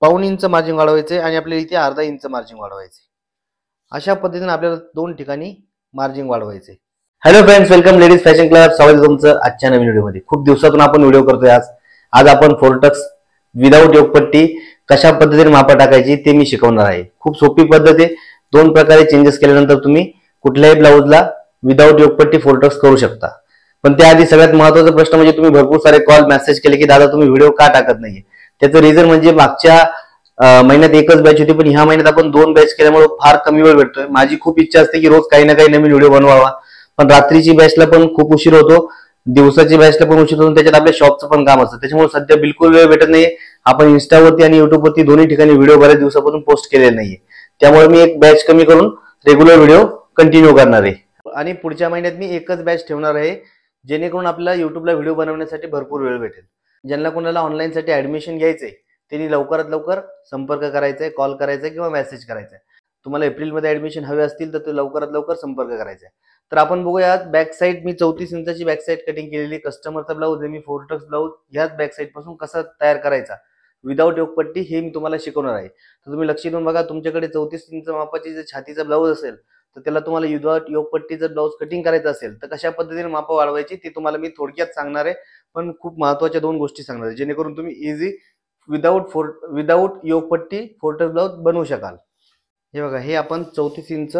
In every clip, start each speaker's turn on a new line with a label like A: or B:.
A: पाऊण inch margin वाढवायचे आणि आपल्याला इथे अर्धा इंच मार्जिन वाढवायचे। अशा पद्धतीने आपल्याला दोन ठिकाणी मार्जिन वाढवायचे। Hello friends, welcome ladies fashion club. स्वागत आहे तुमचं आजच्या नवीन व्हिडिओमध्ये। खूप दिवसातून आपण व्हिडिओ करतोय। आज आपण फोर्टक्स विदाउट योगपट्टी कशा पद्धतीने मापा टाकायची ते मी शिकवणार आहे। खूप सोपी पद्धत आहे। दोन प्रकारे चेंजेस केल्यानंतर तुम्ही कुठल्याही ब्लाउजला विदाउट योगपट्टी फोर्टक्स करू शकता। पण त्याआधी सगळ्यात महत्त्वाचा प्रश्न म्हणजे तुम्ही भरपूर सारे कॉल मेसेज केले की दादा तुम्ही व्हिडिओ का टाकत नाहीये। त्याचं रिझन म्हणजे मागच्या महिन्यात एकच बॅच होती, पण ह्या महिन्यात आपण दोन बॅच केल्यामुळे फार कमी वेळ भेटतोय। माझी खूप इच्छा असते की रोज काही ना काही नवीन व्हिडिओ बनवावा, पण रात्रीची बॅचला पण खूप उशीर होतो, दिवसाची बॅचला पण उशीर होतो, त्याच्यात आपल्या शॉपचं पण काम असतं। त्याच्यामुळे सध्या बिलकुल वेळ भेटत नाहीये। आपण इन्स्टावरती आणि युट्यूबवरती दोन्ही ठिकाणी व्हिडिओ बऱ्याच दिवसापासून पोस्ट केलेले नाहीये। त्यामुळे मी एक बॅच कमी करून रेग्युलर व्हिडिओ कंटिन्यू करणार आहे आणि पुढच्या महिन्यात मी एकच बॅच ठेवणार आहे, जेणेकरून आपल्याला युट्यूबला व्हिडिओ बनवण्यासाठी भरपूर वेळ भेटेल। ज्यांना कोणाला ऑनलाईन साठी ऍडमिशन घ्यायचंय त्यांनी लवकरात लवकर संपर्क करायचा आहे, कॉल करायचा आहे किंवा मेसेज करायचा आहे। तुम्हाला एप्रिलमध्ये ऍडमिशन हवे असतील तर ते लवकरात लवकर संपर्क करायचा आहे। तर आपण बघूया बॅक साईड मी 34 इंचाची बॅक साईड कटिंग केलेली कस्टमरचा ब्लाऊज आहे। मी फोर्टक्स ब्लाऊज ह्याच बॅक साईड पासून कसा तयार करायचा विदाउट योगपट्टी हे मी तुम्हाला शिकवणार आहे। तर तुम्ही लक्ष देऊन बघा। तुमच्याकडे 34 इंच मापाची जर छातीचा ब्लाऊज असेल तर त्याला तुम्हाला विदाउट योगपट्टी जर ब्लाऊज कटिंग करायचं असेल तर कशा पद्धतीने माप वाढवायची ते तुम्हाला मी थोडक्यात सांगणार आहे। पण खूप महत्त्वाच्या दोन गोष्टी सांगणार आहे, जेणेकरून तुम्ही इझी विदाउट योगपट्टी फोर्टक्स ब्लाऊज बनवू शकाल। हे बघा, हे आपण 34 इंच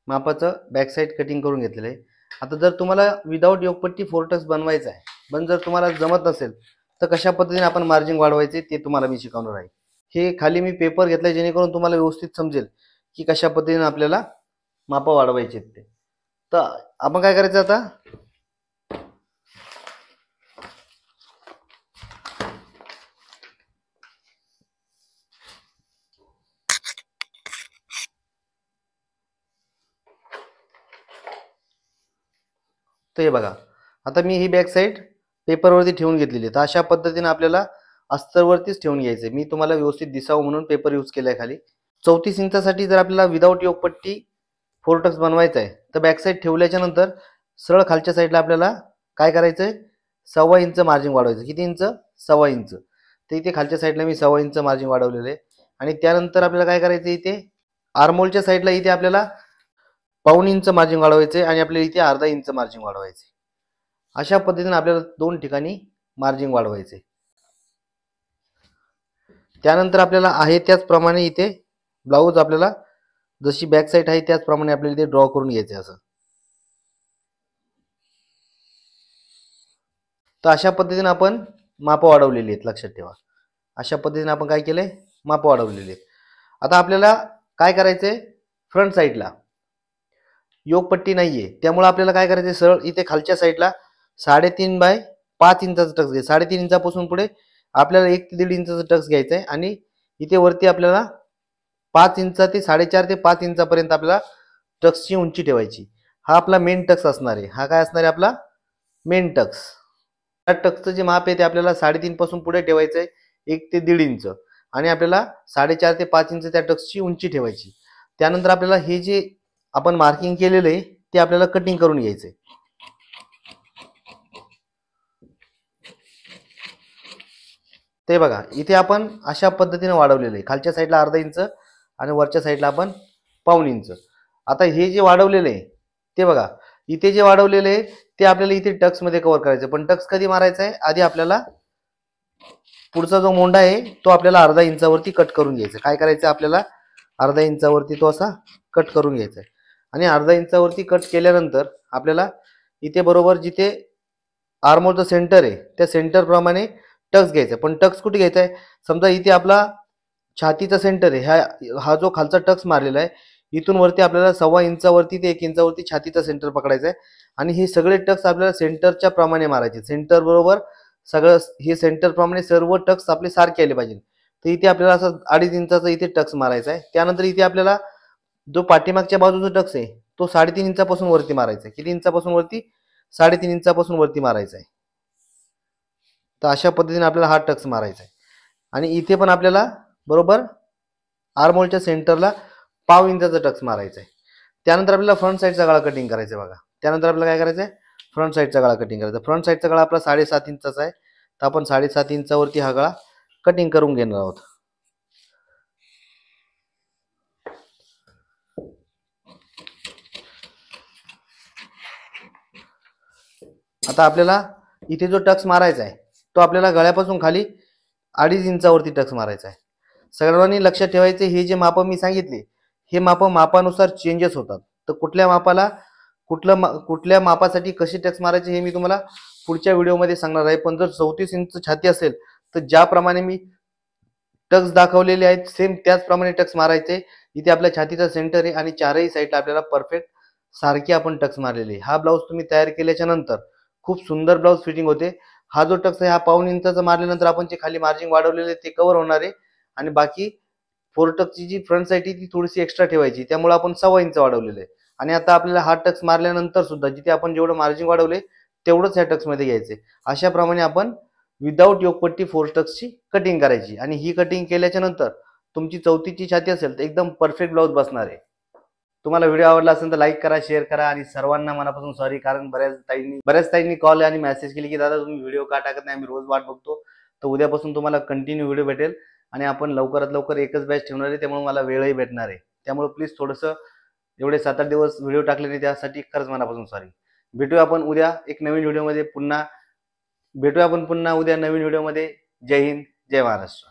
A: मापाचं बॅक साईड कटिंग करून घेतलेलं आहे। आता जर तुम्हाला विदाउट योगपट्टी फोर्टक्स बनवायचा आहे, पण जर तुम्हाला जमत नसेल तर कशा पद्धतीने आपण मार्जिन वाढवायचे ते तुम्हाला मी शिकवणार आहे। हे खाली मी पेपर घेतलाय जेणेकरून तुम्हाला व्यवस्थित समजेल की कशा पद्धतीने आपल्याला मापा वाढवायचे ते। तर आपण काय करायचं आता, तर हे बघा, आता मी ही बॅक साईड पेपरवरती ठेवून घेतलेली आहे। तर अशा पद्धतीने आपल्याला अस्तरवरतीच ठेवून घ्यायचे। मी तुम्हाला व्यवस्थित दिसावं म्हणून पेपर यूज केलाय खाली। 34 इंचासाठी जर आपल्याला विदाउट योगपट्टी फोर्टक्स बनवायचा आहे तर बॅक साईड ठेवल्याच्या नंतर सरळ खालच्या साईडला आपल्याला काय करायचंय, 1.25 इंच मार्जिन वाढवायचं। किती इंच? 1.25 इंच। तर इथे खालच्या साईडला मी 1.25 इंच मार्जिन वाढवलेलं आहे। आणि त्यानंतर आपल्याला काय करायचं, इथे आर्महोलच्या साईडला इथे आपल्याला पाऊण इंच मार्जिन वाढवायचे आणि आपल्याला इथे अर्धा इंच मार्जिन वाढवायचे। अशा पद्धतीने आपल्याला दोन ठिकाणी मार्जिन वाढवायचे। त्यानंतर आपल्याला आहे त्याचप्रमाणे इथे ब्लाऊज आपल्याला जशी बॅक साईड आहे त्याचप्रमाणे आपल्याला इथे ड्रॉ करून घ्यायचे असं। तर अशा पद्धतीने आपण माप वाढवलेली आहेत, लक्षात ठेवा। अशा पद्धतीने आपण काय केलंय, माप वाढवलेली आहेत। आता आपल्याला काय करायचंय, फ्रंट साईडला योगपट्टी नाहीये, त्यामुळे आपल्याला काय करायचंय, सरळ इथे खालच्या साईडला 3.5 बाय 5 इंचाचा टक्स घ्यायचा। 3.5 इंचापासून पुढे आपल्याला 1 ते 1.5 इंचाचा टक्स घ्यायचा आहे आणि इथे वरती आपल्याला 5 इंच ते 4.5 ते 5 इंचापर्यंत आपल्याला टक्सची उंची ठेवायची। हा आपला मेन टक्स असणार आहे। हा काय असणार आहे, आपला मेन टक्स। त्या टक्सचं जे माप आहे ते आपल्याला 3.5 पासून पुढे ठेवायचं आहे, 1 ते 1.5 इंच, आणि आपल्याला 4.5 ते 5 इंच त्या टक्सची उंची ठेवायची। त्यानंतर आपल्याला हे जे आपण मार्किंग केलेलं आहे ते आपल्याला कटिंग करून घ्यायचंय। ते बघा, इथे आपण अशा पद्धतीने वाढवलेलं आहे। खालच्या साईडला अर्धा इंच आणि वरच्या साईडला आपण पाऊण इंच। आता हे जे वाढवलेलं आहे ते बघा, इथे जे वाढवलेलं आहे ते आपल्याला इथे टक्स मध्ये कव्हर करायचं। पण टक्स कधी मारायचा आहे, आधी आपल्याला पुढचा जो मोंडा आहे तो आपल्याला अर्धा इंचावरती कट करून घ्यायचा। काय करायचं, आपल्याला अर्धा इंचावरती तो असा कट करून घ्यायचा आहे। आणि अर्धा इंचावरती कट केल्यानंतर आपल्याला इथे बरोबर जिथे आर्महोलचं सेंटर आहे त्या सेंटर प्रमाणे टक्स घ्यायचा। पण टक्स कुठे घ्यायचा आहे, समजा इथे आपला छातीचा सेंटर आहे, हा जो खालचा टक्स मारलेला आहे इथून वरती आपल्याला 1.25 इंचावरती ते 1 इंचावरती छातीचा सेंटर पकडायचा आहे। आणि हे सगळे टक्स आपल्याला सेंटरच्या प्रमाणे मारायचे। सेंटर बरोबर सगळं हे सेंटर प्रमाणे सर्व टक्स आपले सारखे आले पाहिजे। तर इथे आपल्याला असं 2.5 इंचाचा इथे टक्स मारायचा आहे। त्यानंतर इथे आपल्याला जो पाठीमागच्या बाजूचा टक्स आहे तो 3.5 इंचापासून वरती मारायचा आहे। किती इंचापासून वरती? 3.5 इंचापासून वरती मारायचा आहे। तर अशा पद्धतीने आपल्याला हा टक्स मारायचा आहे। आणि इथे पण आपल्याला बरोबर आर्महोलच्या सेंटरला 1.5 इंचाचा टक्स मारायचा आहे। त्यानंतर आपल्याला फ्रंट साईडचा गळा कटिंग करायचा आहे। बघा, त्यानंतर आपल्याला काय करायचं आहे, फ्रंट साईडचा गळा कटिंग करायचा। फ्रंट साईडचा गळा आपला 7.5 इंचाचा आहे, तर आपण 7.5 इंचावरती हा गळा कटिंग करून घेणार आहोत। आता आपल्याला इथे जो टक्स मारायचा आहे तो आपल्याला गळ्यापासून खाली 2.5 इंचावरती टक्स मारायचा आहे. सर्वांनी लक्षात ठेवायचे, हे जे माप मी सांगितले हे मापानुसार चेंजेस होतात. तर कुठल्या मापाला कुठल्या मापासाठी कसे टक्स मारायचे हे मी तुम्हाला पुढच्या व्हिडिओमध्ये सांगणार आहे. पण जर 34 इंच छाती असेल तर ज्याप्रमाणे मी टक्स दाखवलेले आहेत सेम त्याचप्रमाणे टक्स मारायचे. इथे आपल्या छातीचा सेंटर आहे आणि चारही साईडला आपल्याला परफेक्ट सारखे आपण टक्स मारलेले. हा ब्लाऊज तुम्ही तयार केल्याच्या नंतर खूप सुंदर ब्लाऊज फिटिंग होते. हा जो टक्स आहे हा 1.5 इंचाचा मारल्यानंतर आपण जे खाली मार्जिन वाढवलेले ते कव्हर होणार आहे आणि बाकी फोर टक्सची जी फ्रंट साईड ती थोडीशी एक्स्ट्रा ठेवायची, त्यामुळे आपण 1.25 इंच वाढवलेले आहे. आणि आता आपल्याला हा टक्स मारल्यानंतर सुद्धा जिथे आपण जेवढं मार्जिन वाढवले तेवढंच ह्या टक्स मध्ये घ्यायचे. अशा प्रमाणे आपण विदाऊट योगपट्टी फोर टक्सची कटिंग करायची आणि ही कटिंग केल्याच्या नंतर तुमची 34ची छाती असेल तर एकदम परफेक्ट ब्लाऊज बसणार आहे. तुम्हाला व्हिडिओ आवडला असेल तर लाईक करा, शेअर करा आणि सर्वांना मनापासून सॉरी, कारण बऱ्याच ताईंनी कॉल आणि मेसेज केली की दादा तुम्ही व्हिडिओ का टाकत नाही, आम्ही रोज वाट बघतो. तर उद्यापासून तुम्हाला कंटिन्यू व्हिडिओ भेटेल आणि आपण लवकरात लवकर एकच बॅच ठेवणार आहे, त्यामुळे मला वेळही भेटणार आहे. त्यामुळे प्लीज थोडंसं एवढे 7-8 दिवस व्हिडिओ टाकले नाही त्यासाठी खरंच मनापासून सॉरी. भेटूया आपण उद्या एक नवीन व्हिडिओमध्ये पुन्हा. भेटूया आपण पुन्हा उद्या नवीन व्हिडिओमध्ये. जय हिंद, जय महाराष्ट्र.